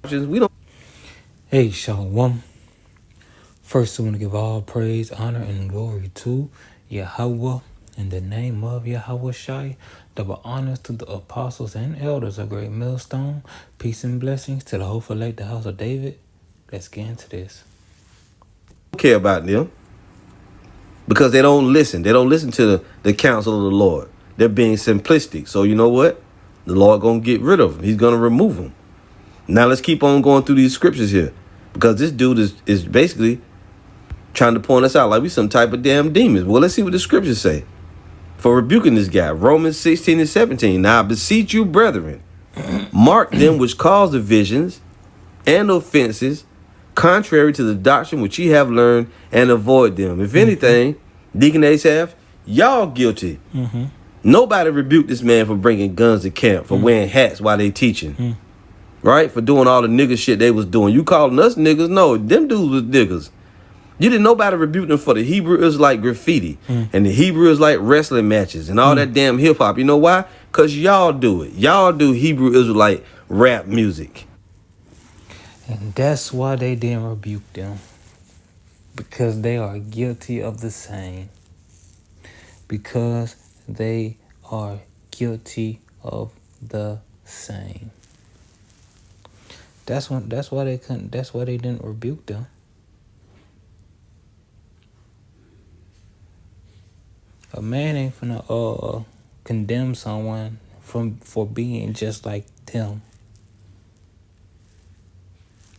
We don't. Hey, Shalom. First, I want to give all praise, honor, and glory to Yahweh in the name of Yahweh Shai. Double honors to the apostles and elders of Great Millstone. Peace and blessings to the hopeful late, the house of David. Let's get into this. Care about them because they don't listen. They don't listen to the counsel of the Lord. They're being simplistic. So you know what? The Lord gonna get rid of them. He's gonna remove them. Now let's keep on going through these scriptures here, because this dude is basically trying to point us out like we some type of damn demons. Well, let's see what the scriptures say for rebuking this guy. Romans 16 and 17. Now I beseech you, brethren, mark them which cause divisions and offenses, contrary to the doctrine which ye have learned, and avoid them. If anything, Deacon Asaph, y'all guilty. Nobody rebuked this man for bringing guns to camp, for wearing hats while they teaching, right? For doing all the nigga shit they was doing. You calling us niggas? No, them dudes was niggas. You didn't nobody rebuke them for the Hebrew Israelite graffiti and the Hebrew Israelite wrestling matches and all that damn hip hop. You know why? Because y'all do it. Y'all do Hebrew Israelite rap music. And that's why they didn't rebuke them. Because they are guilty of the same. Because they are guilty of the same. That's why they couldn't. That's why they didn't rebuke them. A man ain't finna condemn someone for being just like them.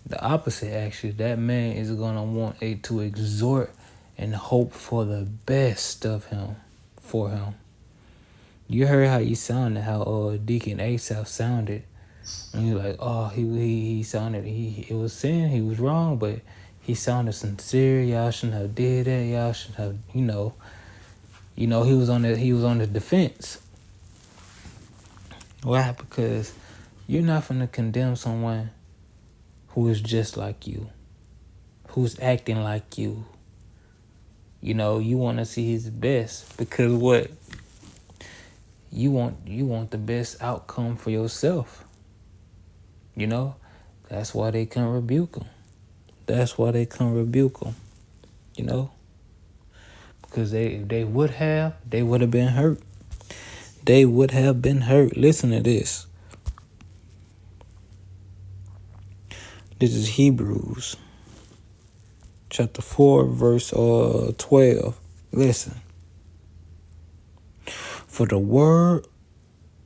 The opposite, actually. That man is gonna want to exhort and hope for the best of him, for him. You heard how you sounded, how Deacon Asaph sounded, and you're like, oh, he sounded, it was saying he was wrong, but he sounded sincere. Y'all shouldn't have did that. Y'all should have, he was on the defense. Why? Because you're not finna condemn someone who is just like you, who's acting like you. You want to see his best, because what? You want the best outcome for yourself. That's why they can't rebuke him. That's why they can't rebuke him. Because if they would have, they would have been hurt. They would have been hurt. Listen to this. This is Hebrews chapter 4, verse 12. Listen. For the word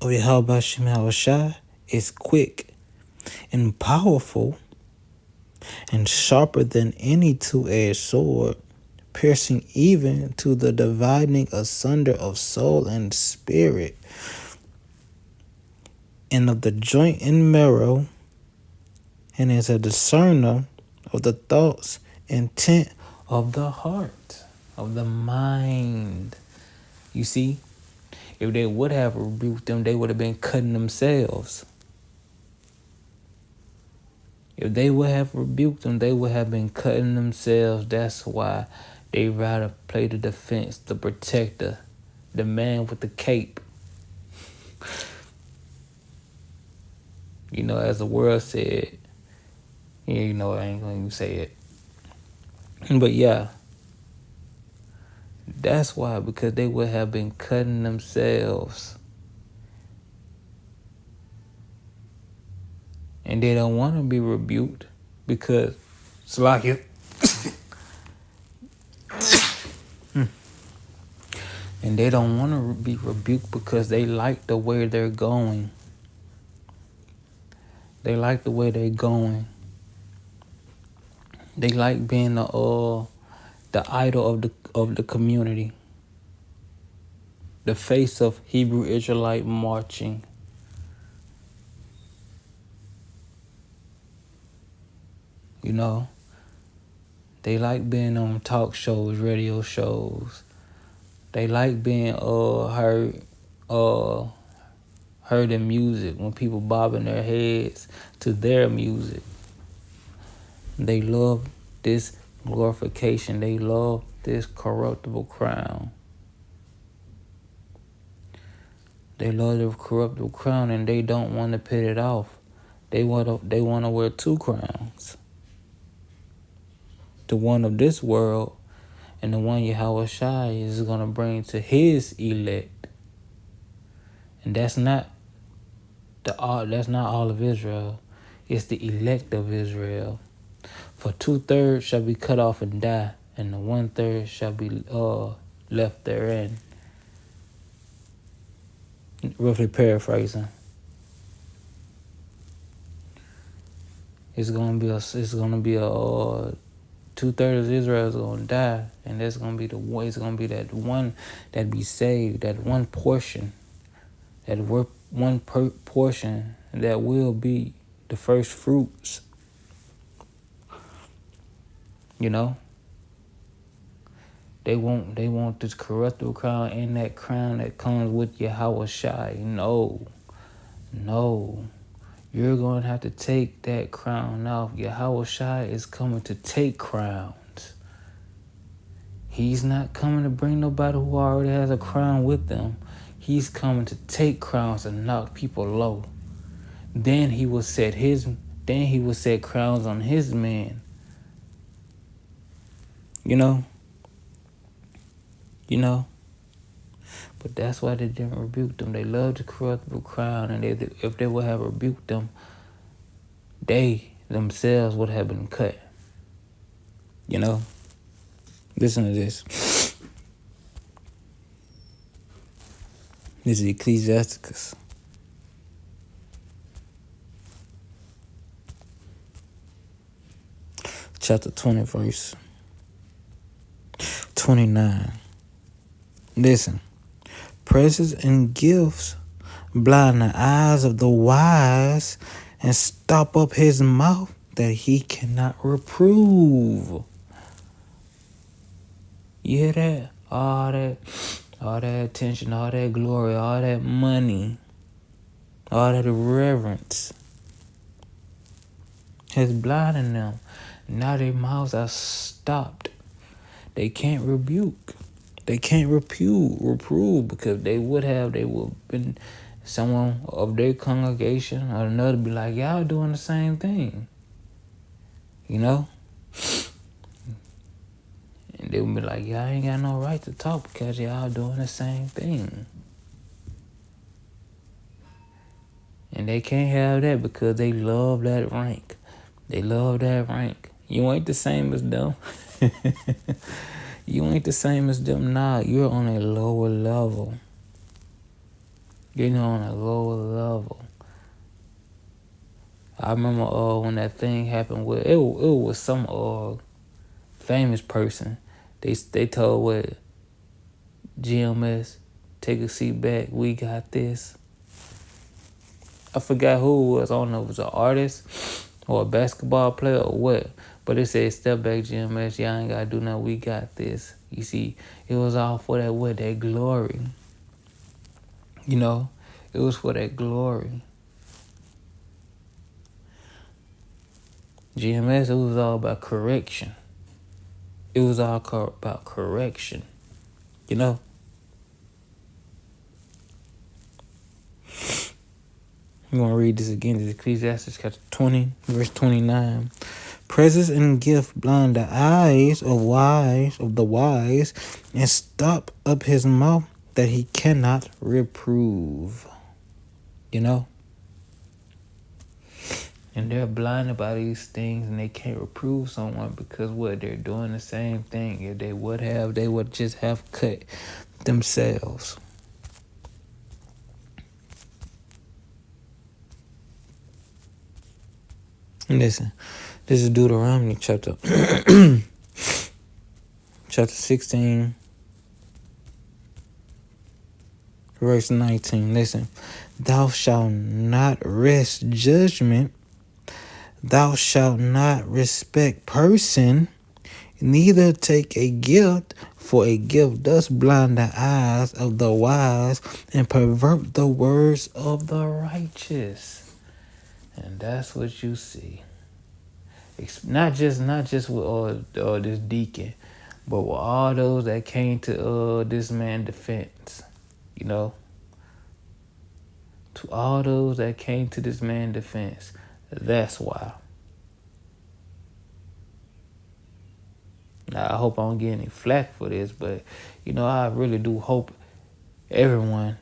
of Yahweh Shai is quick and powerful and sharper than any two-edged sword, piercing even to the dividing asunder of soul and spirit, and of the joint and marrow, and is a discerner of the thoughts, intent of the heart, of the mind. You see, if they would have rebuked them, they would have been cutting themselves. If they would have rebuked them, they would have been cutting themselves. That's why they rather play the defense, the protector, the man with the cape. As the world said, I ain't going to say it. But yeah, that's why, because they would have been cutting themselves. And they don't want to be rebuked because it's like it. And they don't want to be rebuked because they like the way they're going. They like the way they're going. They like being the idol of the community. The face of Hebrew Israelite marching. They like being on talk shows, radio shows. They like being heard in music, when people bobbing their heads to their music. They love this glorification. They love this corruptible crown. They love the corruptible crown, and they don't want to put it off. They wanna wear two crowns. The one of this world and the one Yahweh Shai is gonna bring to his elect. And that's not all of Israel. It's the elect of Israel. For 2/3 shall be cut off and die, and the 1/3 shall be left therein. Roughly paraphrasing. It's gonna be a 2/3 of Israel is gonna die, and that's gonna be it's gonna be that one that be saved, that one portion, portion that will be the first fruits. You know, they want this corruptible crown and that crown that comes with Yahweh Shai. No, you're going to have to take that crown off. Yahweh Shai is coming to take crowns. He's not coming to bring nobody who already has a crown with them. He's coming to take crowns and knock people low. Then he will set crowns on his men. You know. But that's why they didn't rebuke them. They loved the corruptible crown, and if they would have rebuked them, they themselves would have been cut. Listen to this. This is Ecclesiasticus. Chapter 20, verse 29. Listen. Presents and gifts blind the eyes of the wise and stop up his mouth that he cannot reprove. You hear that? All that attention, all that glory, all that money, all that reverence has blinded them. Now their mouths are stopped. They can't rebuke. They can't reprove, because they would have been someone of their congregation or another be like, y'all doing the same thing. And they would be like, y'all ain't got no right to talk because y'all doing the same thing. And they can't have that because they love that rank. You ain't the same as them. You ain't the same as them. Nah, you're on a lower level. You're on a lower level. I remember when that thing happened with it was some famous person. They told what GMS, take a seat back, we got this. I forgot who it was. I don't know if it was an artist or a basketball player or what. But it said, step back, GMS, y'all ain't gotta do nothing, we got this. You see, it was all for that glory. It was for that glory. GMS, it was all about correction. It was all about correction. I'm going to read this again. This is Ecclesiastes chapter 20, verse 29. Presents and gift blind the eyes of the wise and stop up his mouth that he cannot reprove. And they're blinded by these things, and they can't reprove someone because they're doing the same thing. If they would just have cut themselves. Listen, this is Deuteronomy chapter 16, verse 19. Listen, thou shalt not wrest judgment, thou shalt not respect person, neither take a gift, for a gift does blind the eyes of the wise and pervert the words of the righteous. And that's what you see. Not just with this deacon, but with all those that came to this man's defense. To all those that came to this man's defense, That's why. Now, I hope I don't get any flack for this, but, I really do hope everyone.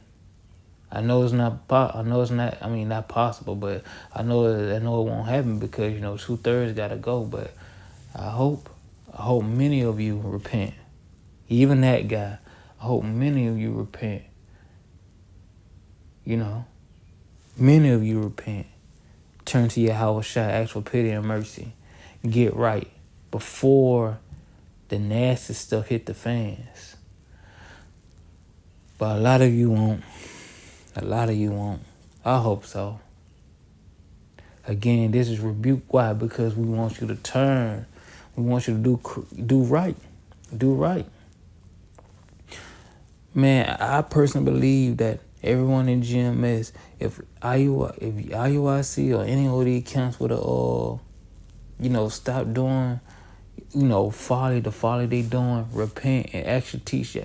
I know it's not. I know it's not. I mean, not possible, but I know it won't happen because 2/3 gotta go. But I hope many of you repent. Even that guy. I hope many of you repent. Many of you repent. Turn to Yahweh Shai, ask for pity and mercy. Get right before the nasty stuff hit the fans. But a lot of you won't. A lot of you won't. I hope so. Again, this is Rebuke. Why? Because we want you to turn. We want you to do right. Do right. Man, I personally believe that everyone in GMS, if IUIC or any of these accounts would have stop doing, the folly they doing, repent and actually teach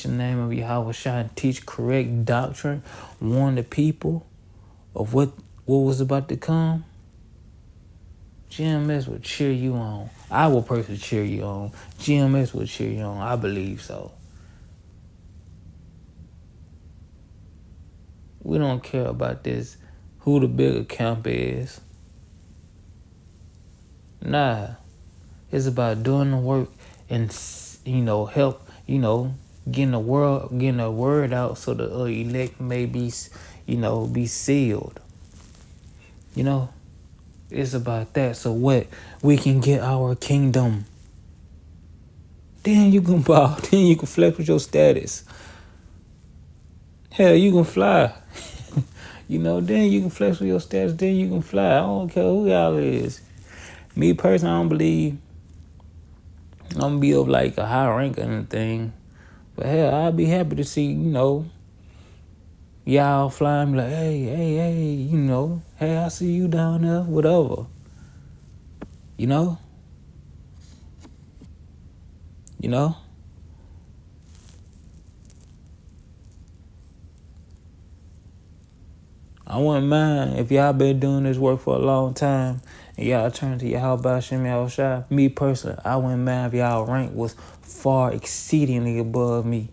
the name of Yahweh Shai, teach correct doctrine, warn the people of what was about to come, GMS will cheer you on. I will personally cheer you on. GMS will cheer you on. I believe so. We don't care about this, who the bigger camp is. Nah. It's about doing the work and, help, getting the word out so the elect may be, be sealed. It's about that. So what? We can get our kingdom. Then you can bow. Then you can flex with your status. Hell, you can fly. Then you can flex with your status. Then you can fly. I don't care who y'all is. Me personally, I don't believe I'm gonna be of like a high rank or anything. But hell, I'd be happy to see, y'all fly and be like, hey, hey, I see you down there, whatever. I wouldn't mind if y'all been doing this work for a long time and y'all turn to Yahweh Hashem Yahushua. Me personally, I wouldn't mind if y'all rank was far exceedingly above me.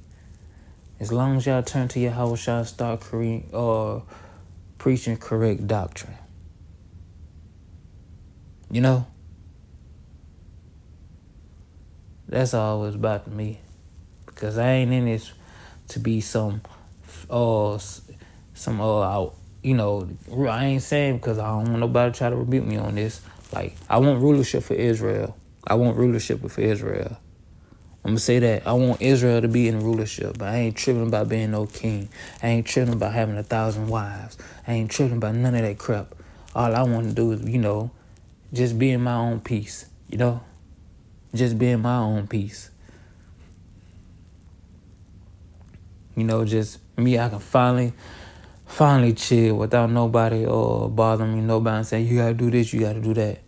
As long as y'all turn to Yahweh Shai and start preaching correct doctrine. That's all it's about to me. Because I ain't in this to be I ain't saying because I don't want nobody to try to rebuke me on this. Like, I want rulership for Israel. I'm going to say that. I want Israel to be in rulership, but I ain't tripping about being no king. I ain't tripping about having 1,000 wives. I ain't tripping about none of that crap. All I want to do is, just be in my own peace, Just be in my own peace. Just me, I can finally chill without nobody bothering me, nobody saying, you got to do this, you got to do that.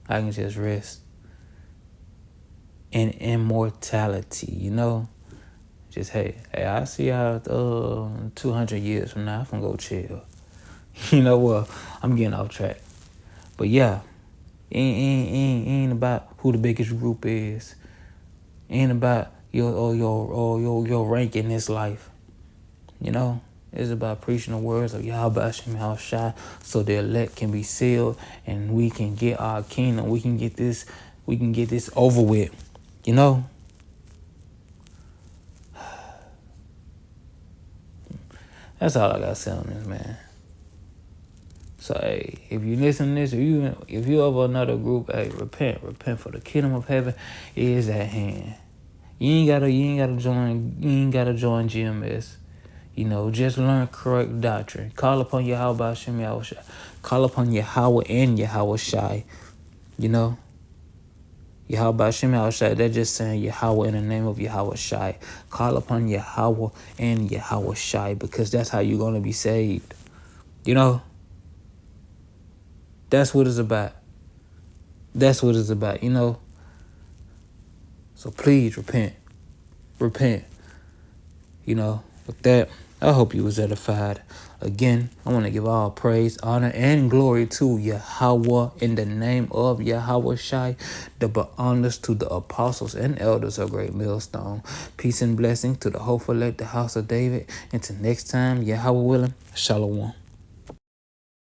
I can just rest in immortality, Just, hey, I see how 200 years from now, I'm going to go chill. Well, I'm getting off track. But yeah, ain't about who the biggest group is. Ain't about your rank in this life. It's about preaching the words of Yahweh Hashem Yahushua so the elect can be sealed and we can get our kingdom. We can get this over with. That's all I got to say on this, man. So, hey, if you listen to this, if you of another group, hey, repent, for the kingdom of heaven is at hand. You ain't gotta join GMS. Just learn correct doctrine. Call upon Yahweh Hashem Yahushua. Call upon Yahweh and Yahweh Shai. Yahweh Hashem Yahushua, they're just saying Yahweh in the name of Yahweh Shai. Call upon Yahweh and Yahweh Shai because that's how you're going to be saved. That's what it's about. So please repent. With that, I hope you was edified. Again, I want to give all praise, honor, and glory to Yahweh in the name of Yahweh Shai. Double honors to the apostles and elders of Great Millstone. Peace and blessing to the hopeful elect, the house of David. Until next time, Yahweh willing, Shalom.